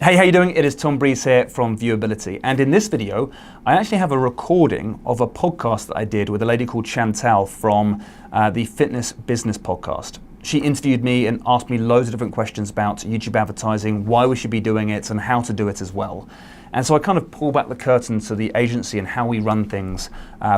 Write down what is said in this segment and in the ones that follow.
Hey, how you doing? It is Tom Breeze here from Viewability. And in this video, I actually have a recording of a podcast that I did with a lady called Chantal from the Fitness Business Podcast. She interviewed me and asked me loads of different questions about YouTube advertising, why we should be doing it, and how to do it as well. And so I kind of pull back the curtain to the agency and how we run things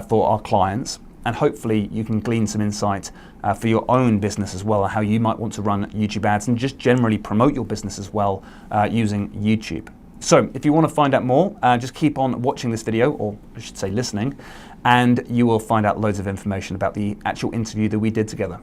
for our clients. And hopefully you can glean some insight for your own business as well, how you might want to run YouTube ads and just generally promote your business as well using YouTube. So if you want to find out more, just keep on watching this video, or I should say listening, and you will find out loads of information about the actual interview that we did together.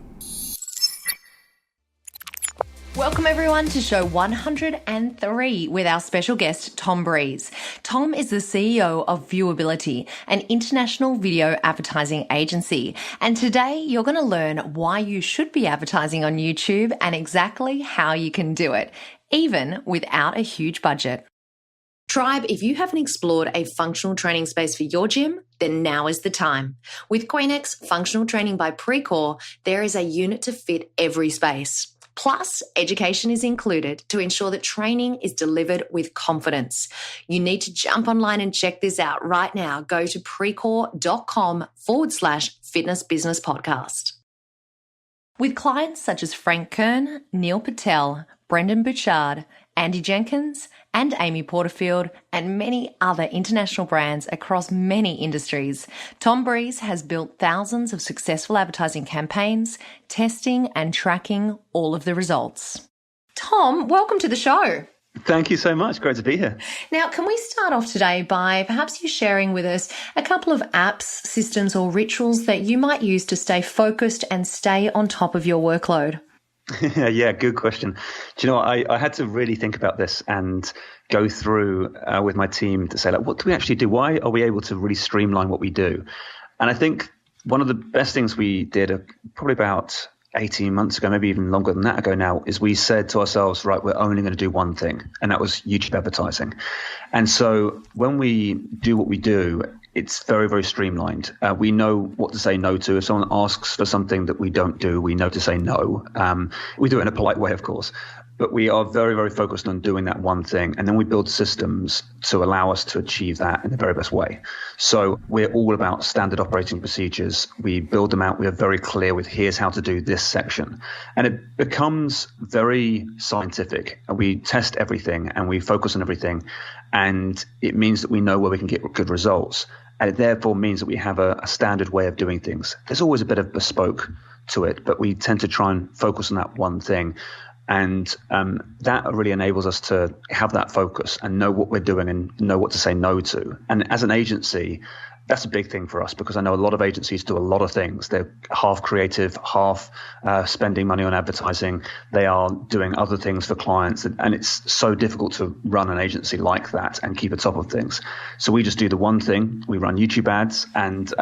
Welcome everyone to show 103 with our special guest, Tom Breeze. Tom is the CEO of Viewability, an international video advertising agency. And today you're going to learn why you should be advertising on YouTube and exactly how you can do it, even without a huge budget. Tribe, if you haven't explored a functional training space for your gym, then now is the time. With Queenex Functional Training by Precor, there is a unit to fit every space. Plus, education is included to ensure that training is delivered with confidence. You need to jump online and check this out right now. Go to precor.com/fitness business podcast. With clients such as Frank Kern, Neil Patel, Brendan Bouchard, Andy Jenkins, and Amy Porterfield, and many other international brands across many industries, Tom Breeze has built thousands of successful advertising campaigns, testing and tracking all of the results. Tom, welcome to the show. Thank you so much. Great to be here. Now, can we start off today by perhaps you sharing with us a couple of apps, systems, or rituals that you might use to stay focused and stay on top of your workload? Yeah, good question. Do you know what? I had to really think about this and go through with my team to say, like, what do we actually do? Why are we able to really streamline what we do? And I think one of the best things we did probably about 18 months ago, maybe even longer than that ago now, is we said to ourselves, right, we're only going to do one thing, and that was YouTube advertising. And so when we do what we do, it's very, very streamlined. We know what to say no to. If someone asks for something that we don't do, we know to say no. We do it in a polite way, of course. But we are very, very focused on doing that one thing. And then we build systems to allow us to achieve that in the very best way. So we're all about standard operating procedures. We build them out. We are very clear with here's how to do this section. And it becomes very scientific. We test everything and we focus on everything. And it means that we know where we can get good results. And it therefore means that we have a standard way of doing things. There's always a bit of bespoke to it, but we tend to try and focus on that one thing. And that really enables us to have that focus and know what we're doing and know what to say no to. And as an agency, that's a big thing for us because I know a lot of agencies do a lot of things. They're half creative, half spending money on advertising. They are doing other things for clients. And it's so difficult to run an agency like that and keep on top of things. So we just do the one thing. We run YouTube ads and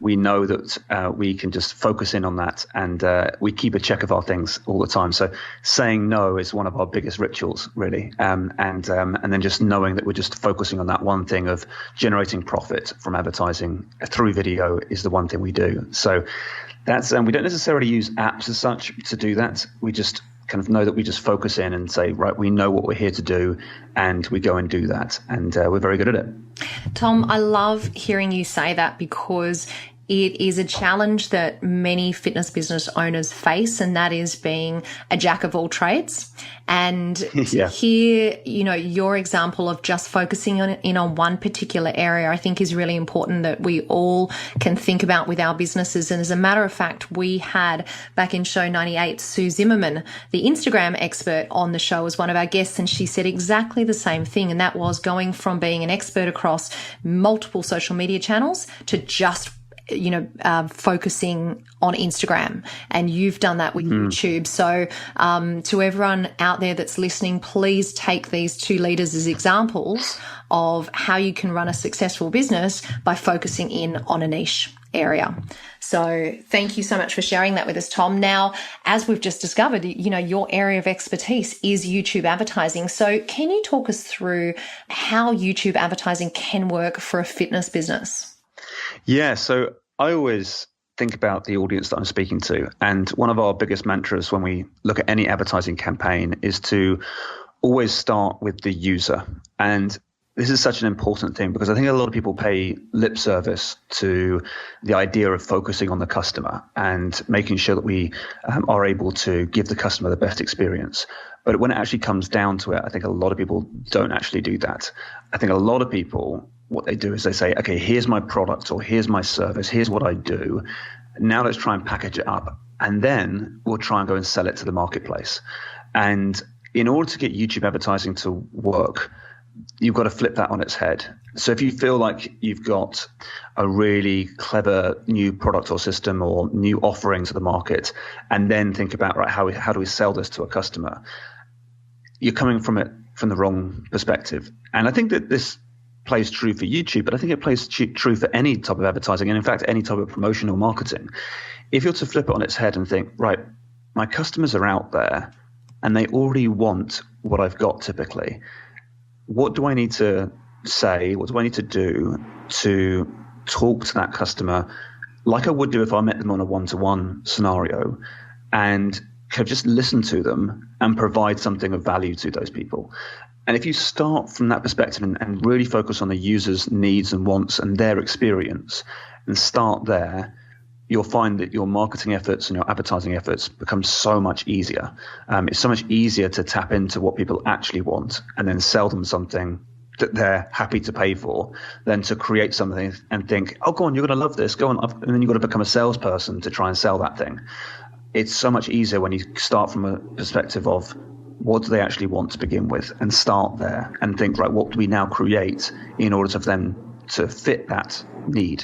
we know that we can just focus in on that. And we keep a check of our things all the time. So saying no is one of our biggest rituals, really. And then just knowing that we're just focusing on that one thing of generating profit from advertising through video is the one thing we do. So that's we don't necessarily use apps as such to do that. We just kind of know that we just focus in and say, right, we know what we're here to do, and we go and do that, and we're very good at it. Tom, I love hearing you say that because it is a challenge that many fitness business owners face, and that is being a jack of all trades. And yeah. Here, you know, your example of just focusing in on one particular area, I think is really important that we all can think about with our businesses. And as a matter of fact, we had back in show 98, Sue Zimmerman, the Instagram expert, on the show as one of our guests. And she said exactly the same thing. And that was going from being an expert across multiple social media channels to just focusing on Instagram, and you've done that with YouTube. So to everyone out there that's listening, please take these two leaders as examples of how you can run a successful business by focusing in on a niche area. So thank you so much for sharing that with us, Tom. Now, as we've just discovered, your area of expertise is YouTube advertising. So can you talk us through how YouTube advertising can work for a fitness business? Yeah, so I always think about the audience that I'm speaking to. And one of our biggest mantras when we look at any advertising campaign is to always start with the user. And this is such an important thing because I think a lot of people pay lip service to the idea of focusing on the customer and making sure that we are able to give the customer the best experience. But when it actually comes down to it, I think a lot of people don't actually do that. I think a lot of people, what they do is they say, okay, here's my product or here's my service, here's what I do. Now let's try and package it up. And then we'll try and go and sell it to the marketplace. And in order to get YouTube advertising to work, you've got to flip that on its head. So if you feel like you've got a really clever new product or system or new offering to the market, and then think about, right, how do we sell this to a customer? You're coming from it from the wrong perspective. And I think that this plays true for YouTube, but I think it plays true for any type of advertising, and in fact, any type of promotion or marketing. If you're to flip it on its head and think, right, my customers are out there and they already want what I've got typically. What do I need to say? What do I need to do to talk to that customer like I would do if I met them on a one-to-one scenario, and kind of just listen to them and provide something of value to those people? And if you start from that perspective and really focus on the user's needs and wants and their experience and start there, you'll find that your marketing efforts and your advertising efforts become so much easier. It's so much easier to tap into what people actually want and then sell them something that they're happy to pay for than to create something and think, oh, go on, you're going to love this, go on. And then you've got to become a salesperson to try and sell that thing. It's so much easier when you start from a perspective of what do they actually want to begin with, and start there and think, right, what do we now create in order for them to fit that need?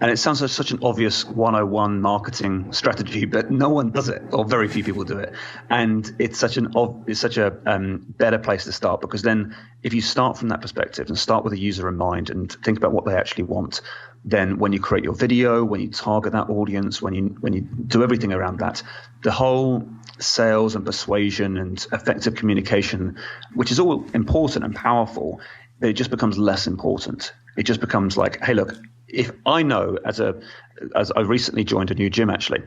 And it sounds like such an obvious 101 marketing strategy, but no one does it, or very few people do it. And it's such a better place to start, because then if you start from that perspective and start with a user in mind and think about what they actually want, then when you create your video, when you target that audience, when you do everything around that, the whole sales and persuasion and effective communication, which is all important and powerful, it just becomes less important. It just becomes like, hey, look, if I know as I recently joined a new gym actually,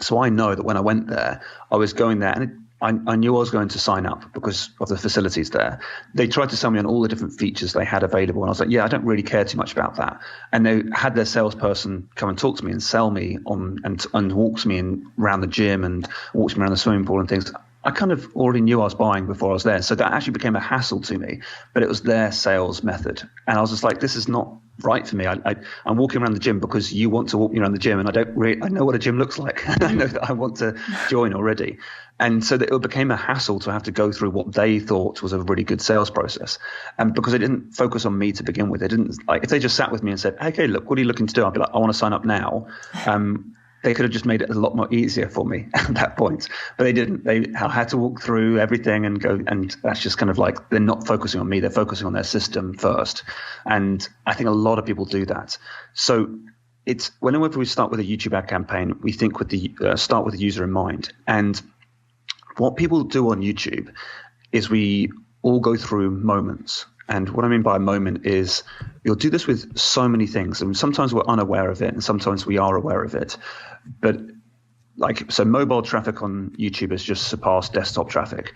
so I know that when I went there, I was going there and I knew I was going to sign up because of the facilities there. They tried to sell me on all the different features they had available, and I was like, yeah, I don't really care too much about that. And they had their salesperson come and talk to me and sell me on and walks me around the gym and walks me around the swimming pool and things. I kind of already knew I was buying before I was there. So that actually became a hassle to me, but it was their sales method. And I was just like, this is not right for me. I'm walking around the gym because you want to walk me around the gym, and I know what a gym looks like. I know that I want to join already. And so that it became a hassle to have to go through what they thought was a really good sales process. And because they didn't focus on me to begin with, they didn't, like, if they just sat with me and said, okay, look, what are you looking to do? I'd be like, I want to sign up now. They could have just made it a lot more easier for me at that point, but they didn't. They had to walk through everything and go, and that's just kind of like, they're not focusing on me, they're focusing on their system first. And I think a lot of people do that. So it's whenever we start with a YouTube ad campaign, we think with the start with the user in mind. And what people do on YouTube is we all go through moments. And what I mean by a moment is you'll do this with so many things. And sometimes we're unaware of it, and sometimes we are aware of it. But so mobile traffic on YouTube has just surpassed desktop traffic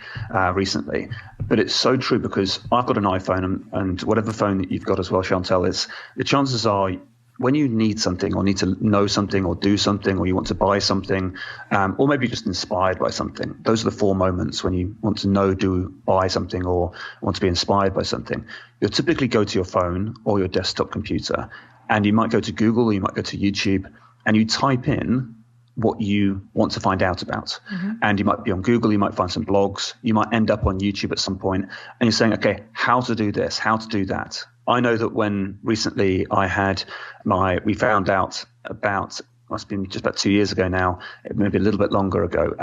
recently. But it's so true, because I've got an iPhone, and whatever phone that you've got as well, Chantal, is the chances are when you need something or need to know something or do something, or you want to buy something, or maybe just inspired by something. Those are the 4 moments when you want to know, do, buy something, or want to be inspired by something. You'll typically go to your phone or your desktop computer, and you might go to Google or you might go to YouTube, and you type in what you want to find out about. Mm-hmm. And you might be on Google, you might find some blogs, you might end up on YouTube at some point, and you're saying, okay, how to do this, how to do that. I know that when recently we found out about, must have been just about 2 years ago now, maybe a little bit longer ago,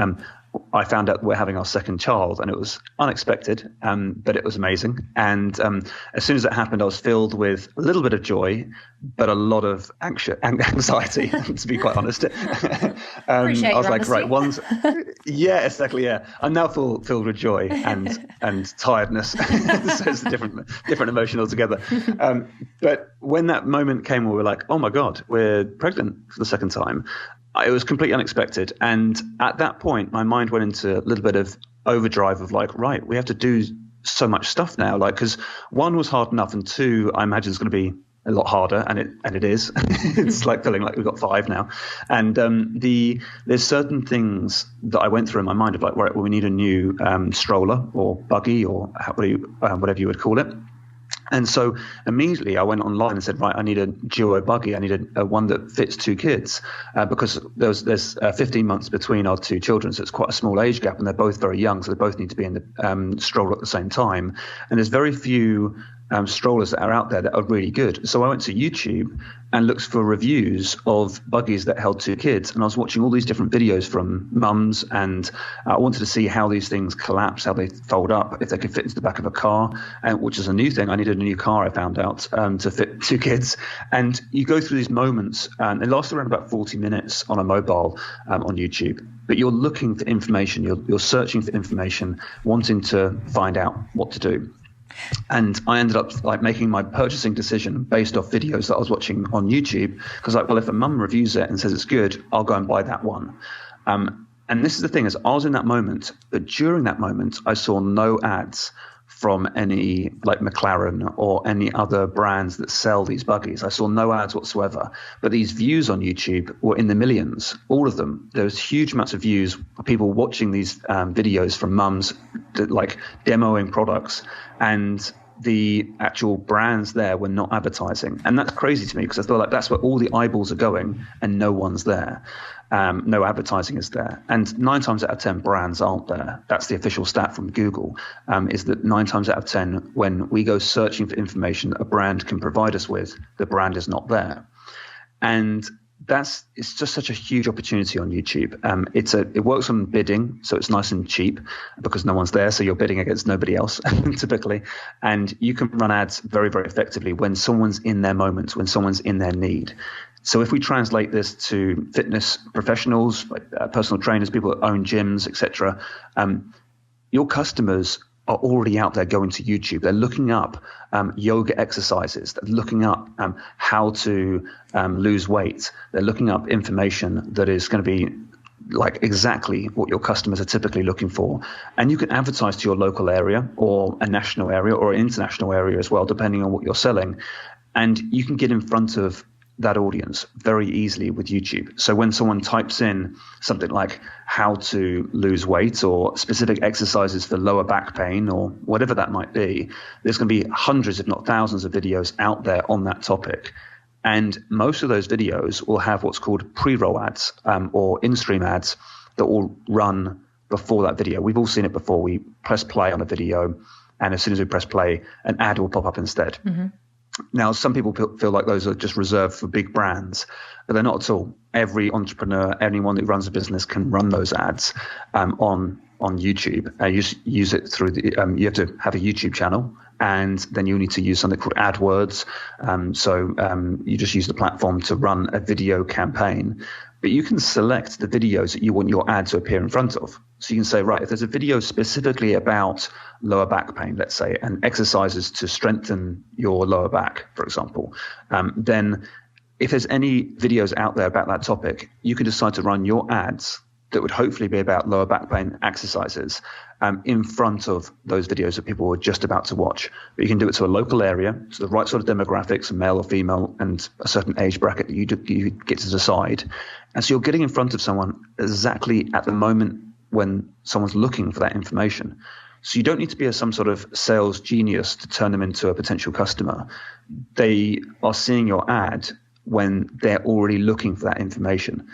I found out we're having our second child, and it was unexpected, but it was amazing. And as soon as it happened, I was filled with a little bit of joy, but a lot of anxiety, to be quite honest. I was like, right, yeah, exactly, yeah. I'm now filled with joy and tiredness, so it's a different emotion altogether. But when that moment came where we're like, oh my God, we're pregnant for the second time, It was completely unexpected. And at that point, my mind went into a little bit of overdrive of like, right, we have to do so much stuff now. Like, because one was hard enough, and two, I imagine it's going to be a lot harder, and it is. It's like feeling like we've got 5 now. And there's certain things that I went through in my mind of like, right, well, we need a new stroller or buggy or whatever you would call it. And so immediately I went online and said, right, I need a duo buggy. I need a one that fits 2 kids because there's 15 months between our 2 children. So it's quite a small age gap, and they're both very young. So they both need to be in the stroller at the same time. And there's very few strollers that are out there that are really good. So I went to YouTube and looked for reviews of buggies that held 2 kids. And I was watching all these different videos from mums, and I wanted to see how these things collapse, how they fold up, if they could fit into the back of a car, which is a new thing. I needed a new car, I found out, to fit 2 kids. And you go through these moments, and it lasts around about 40 minutes on a mobile on YouTube. But you're looking for information, you're searching for information, wanting to find out what to do. And I ended up like making my purchasing decision based off videos that I was watching on YouTube, because like, well, if a mum reviews it and says it's good, I'll go and buy that one. And this is the thing, is I was in that moment, but during that moment, I saw no ads from any like McLaren or any other brands that sell these buggies. I saw no ads whatsoever. But these views on YouTube were in the millions, all of them. There was huge amounts of views, people watching these videos from mums like demoing products, and the actual brands there were not advertising. And that's crazy to me, because I feel like that's where all the eyeballs are going and no one's there. No advertising is there. And 9 times out of 10 brands aren't there. That's the official stat from Google, is that 9 times out of 10, when we go searching for information that a brand can provide us with, the brand is not there. And it's just such a huge opportunity on YouTube. It works on bidding, so it's nice and cheap because no one's there, so you're bidding against nobody else typically. And you can run ads very, very effectively when someone's in their moment, when someone's in their need. So if we translate this to fitness professionals, like personal trainers, people that own gyms, etc., your customers are already out there going to YouTube. They're looking up yoga exercises. They're looking up how to lose weight. They're looking up information that is going to be like exactly what your customers are typically looking for. And you can advertise to your local area or a national area or an international area as well, depending on what you're selling. And you can get in front of that audience very easily with YouTube. So when someone types in something like how to lose weight or specific exercises for lower back pain or whatever that might be, there's going to be hundreds, if not thousands, of videos out there on that topic. And most of those videos will have what's called pre-roll ads or in-stream ads that will run before that video. We've all seen it before. We press play on a video, and as soon as we press play, an ad will pop up instead. Mm-hmm. Now, some people feel like those are just reserved for big brands, but they're not at all. Every entrepreneur, anyone that runs a business can run those ads on YouTube. You use it through you have to have a YouTube channel, and then you need to use something called AdWords. So you just use the platform to run a video campaign. But you can select the videos that you want your ad to appear in front of. So you can say, right, if there's a video specifically about lower back pain, let's say, and exercises to strengthen your lower back, for example, then if there's any videos out there about that topic, you can decide to run your ads that would hopefully be about lower back pain exercises in front of those videos that people were just about to watch. But you can do it to a local area, so the right sort of demographics, male or female, and a certain age bracket that you get to decide. And so you're getting in front of someone exactly at the moment when someone's looking for that information. So you don't need to be some sort of sales genius to turn them into a potential customer. They are seeing your ad when they're already looking for that information.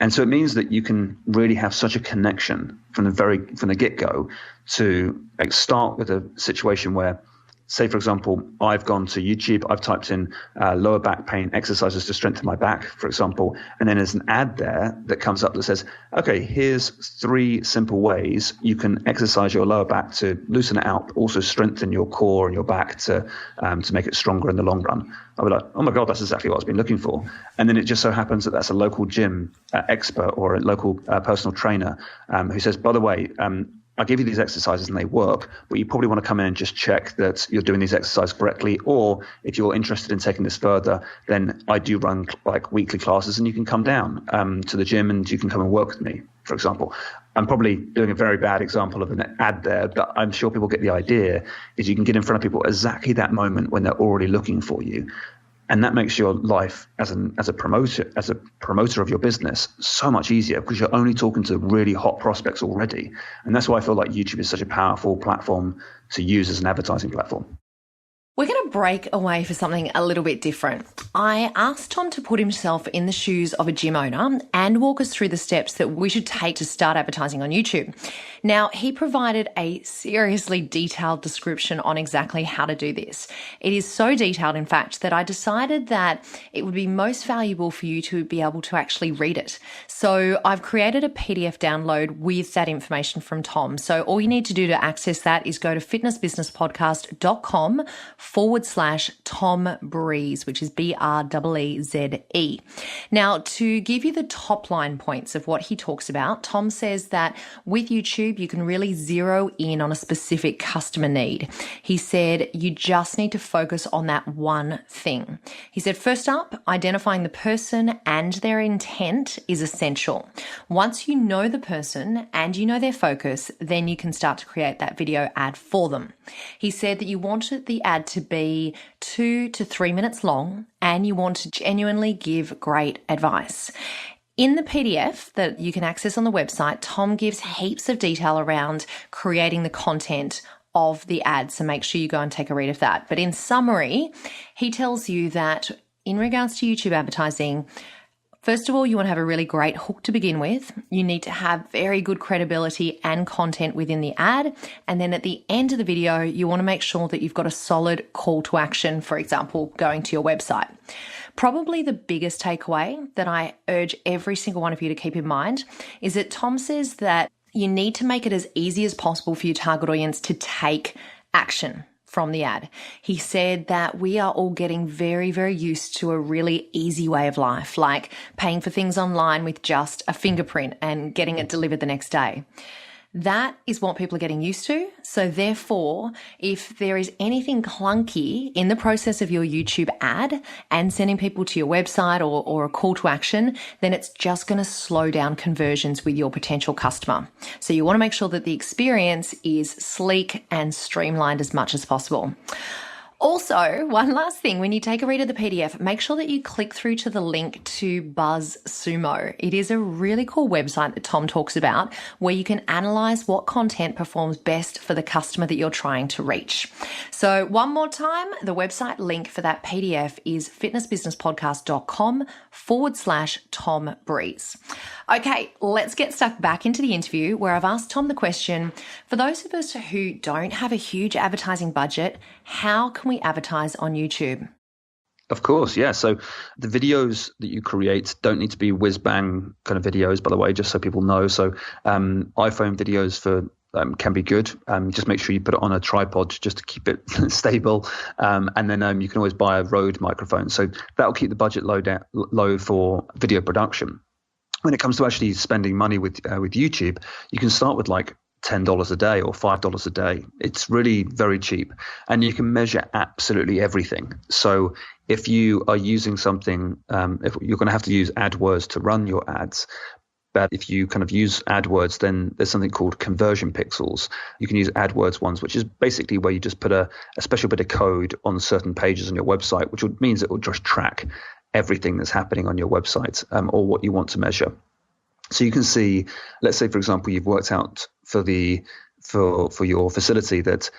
And so it means that you can really have such a connection from the get-go to start with a situation where, say, for example, I've gone to YouTube, I've typed in lower back pain exercises to strengthen my back, for example, and then there's an ad there that comes up that says, okay, here's 3 simple ways you can exercise your lower back to loosen it out, but also strengthen your core and your back to make it stronger in the long run. I'll be like, oh my God, that's exactly what I've been looking for. And then it just so happens that that's a local gym expert or a local personal trainer who says, by the way, I give you these exercises and they work, but you probably want to come in and just check that you're doing these exercises correctly. Or if you're interested in taking this further, then I do run like weekly classes and you can come down to the gym and you can come and work with me, for example. I'm probably doing a very bad example of an ad there, but I'm sure people get the idea, is you can get in front of people exactly that moment when they're already looking for you. And that makes your life as a promoter of your business so much easier, because you're only talking to really hot prospects already. And that's why I feel like YouTube is such a powerful platform to use as an advertising platform. We're going to break away for something a little bit different. I asked Tom to put himself in the shoes of a gym owner and walk us through the steps that we should take to start advertising on YouTube. Now, he provided a seriously detailed description on exactly how to do this. It is so detailed, in fact, that I decided that it would be most valuable for you to be able to actually read it. So I've created a PDF download with that information from Tom. So all you need to do to access that is go to fitnessbusinesspodcast.com/Tom Breeze, which is BREEZE. Now, to give you the top line points of what he talks about, Tom says that with YouTube, you can really zero in on a specific customer need. He said you just need to focus on that one thing. He said, first up, identifying the person and their intent is essential. Once you know the person and you know their focus, then you can start to create that video ad for them. He said that you wanted the ad to be 2 to 3 minutes long and you want to genuinely give great advice. In the PDF that you can access on the website, Tom gives heaps of detail around creating the content of the ad, so make sure you go and take a read of that. But in summary, he tells you that in regards to YouTube advertising, first of all, you want to have a really great hook to begin with. You need to have very good credibility and content within the ad. And then at the end of the video, you want to make sure that you've got a solid call to action, for example, going to your website. Probably the biggest takeaway that I urge every single one of you to keep in mind is that Tom says that you need to make it as easy as possible for your target audience to take action from the ad. He said that we are all getting very, very used to a really easy way of life, like paying for things online with just a fingerprint and getting it delivered the next day. That is what people are getting used to. So therefore, if there is anything clunky in the process of your YouTube ad and sending people to your website or a call to action, then it's just going to slow down conversions with your potential customer. So you want to make sure that the experience is sleek and streamlined as much as possible. Also, one last thing, when you take a read of the PDF, make sure that you click through to the link to BuzzSumo. It is a really cool website that Tom talks about where you can analyze what content performs best for the customer that you're trying to reach. So one more time, the website link for that PDF is fitnessbusinesspodcast.com/Tom Breeze. Okay, let's get stuck back into the interview where I've asked Tom the question, for those of us who don't have a huge advertising budget, how can we advertise on YouTube? Of course, yeah. So the videos that you create don't need to be whiz-bang kind of videos, by the way, just so people know. So iPhone videos can be good. Just make sure you put it on a tripod just to keep it stable. And then you can always buy a Rode microphone. So that'll keep the budget low for video production. When it comes to actually spending money with YouTube, you can start with like $10 a day or $5 a day. It's really very cheap, and you can measure absolutely everything. So if you are using something, if you're going to have to use AdWords to run your ads, but if you kind of use AdWords, then there's something called conversion pixels. You can use AdWords ones, which is basically where you just put a special bit of code on certain pages on your website, which means it will just track everything that's happening on your website or what you want to measure. So you can see, let's say, for example, you've worked out for your facility that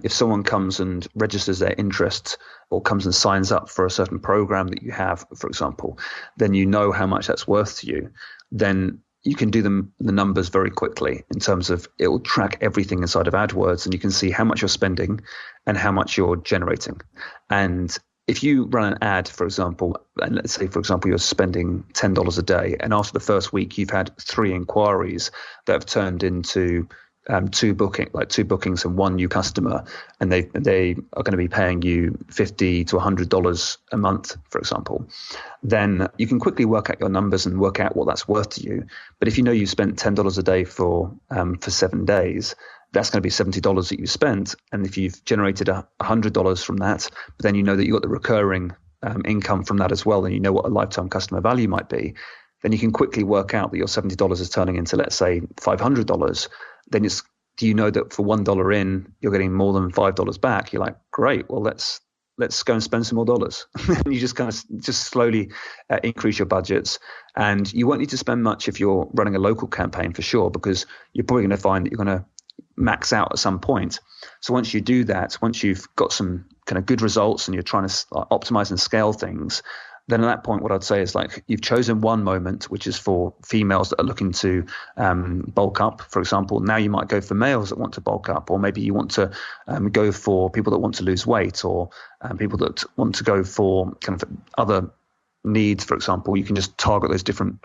if someone comes and registers their interest or comes and signs up for a certain program that you have, for example, then you know how much that's worth to you. Then you can do the numbers very quickly in terms of it will track everything inside of AdWords, and you can see how much you're spending and how much you're generating. And if you run an ad, for example, and let's say, for example, you're spending $10 a day, and after the first week, you've had 3 inquiries that have turned into two bookings and one new customer, and they are going to be paying you $50 to $100 a month, for example, then you can quickly work out your numbers and work out what that's worth to you. But if you know you spent $10 a day for 7 days, that's going to be $70 that you spent. And if you've generated $100 from that, but then you know that you got the recurring income from that as well, and you know what a lifetime customer value might be, then you can quickly work out that your $70 is turning into, let's say, $500. Then do you know that for $1 in, you're getting more than $5 back? You're like, great, well, let's go and spend some more dollars. You just kind of just slowly increase your budgets, and you won't need to spend much if you're running a local campaign for sure, because you're probably going to find that you're going to max out at some point. So once you do that, once you've got some kind of good results and you're trying to optimize and scale things, then at that point, what I'd say is, like, you've chosen one moment, which is for females that are looking to bulk up, for example. Now you might go for males that want to bulk up, or maybe you want to go for people that want to lose weight, or people that want to go for kind of other needs, for example. You can just target those different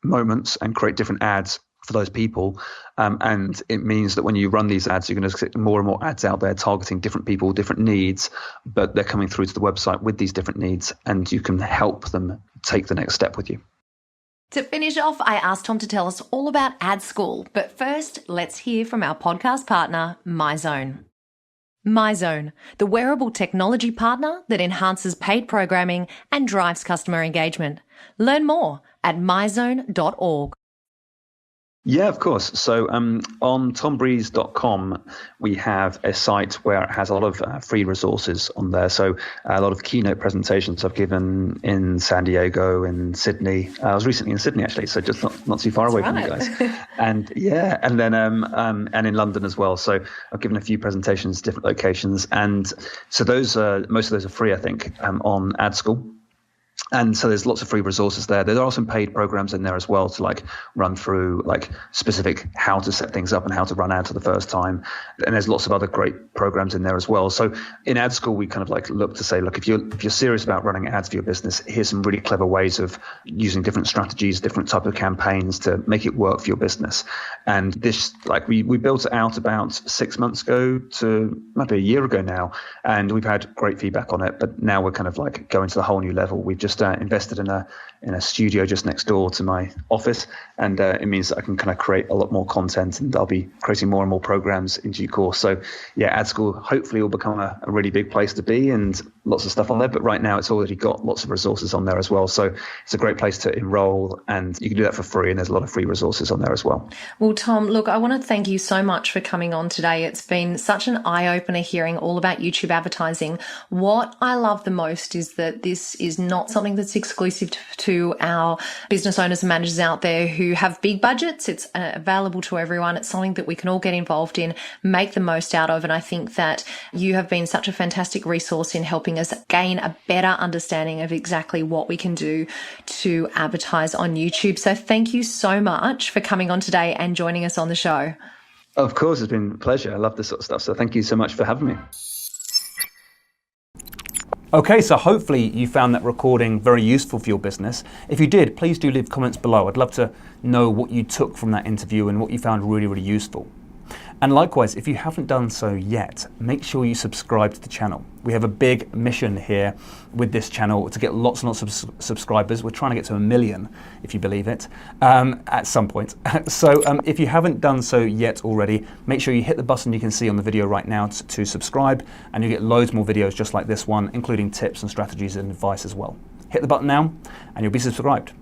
moments and create different ads for those people, and it means that when you run these ads, you're going to get more and more ads out there targeting different people, different needs, but they're coming through to the website with these different needs, and you can help them take the next step with you. To finish off, I asked Tom to tell us all about Ad School, but first, let's hear from our podcast partner, MyZone. MyZone, the wearable technology partner that enhances paid programming and drives customer engagement. Learn more at myzone.org. Yeah, of course. So on tombreeze.com, we have a site where it has a lot of free resources on there. So a lot of keynote presentations I've given in San Diego, in Sydney. I was recently in Sydney, actually, so just not too far away from you guys. And yeah, and then and in London as well. So I've given a few presentations, different locations. And so those most of those are free, I think, on Ad School. And so there's lots of free resources there. There are some paid programs in there as well to like run through like specific how to set things up and how to run ads for the first time. And there's lots of other great programs in there as well. So in Ad School, we kind of like look to say, look, if you're serious about running ads for your business, here's some really clever ways of using different strategies, different type of campaigns to make it work for your business. And this, like we built it out about 6 months ago to maybe a year ago now, and we've had great feedback on it. But now we're kind of like going to the whole new level. We've just invested in a studio just next door to my office, and it means that I can kind of create a lot more content, and I'll be creating more and more programs in due course. So yeah, Ad School hopefully will become a really big place to be, and lots of stuff on there. But right now it's already got lots of resources on there as well. So it's a great place to enroll, and you can do that for free, and there's a lot of free resources on there as well. Well, Tom, look, I want to thank you so much for coming on today. It's been such an eye-opener hearing all about YouTube advertising. What I love the most is that this is not something that's exclusive to our business owners and managers out there who have big budgets. It's available to everyone. It's something that we can all get involved in, make the most out of. And I think that you have been such a fantastic resource in helping us gain a better understanding of exactly what we can do to advertise on YouTube. So thank you so much for coming on today and joining us on the show. Of course, it's been a pleasure. I love this sort of stuff. So thank you so much for having me. Okay, so hopefully you found that recording very useful for your business. If you did, please do leave comments below. I'd love to know what you took from that interview and what you found really, really useful. And likewise, if you haven't done so yet, make sure you subscribe to the channel. We have a big mission here with this channel to get lots and lots of subscribers. We're trying to get to 1 million, if you believe it, at some point. So if you haven't done so yet already, make sure you hit the button you can see on the video right now to subscribe, and you get loads more videos just like this one, including tips and strategies and advice as well. Hit the button now, and you'll be subscribed.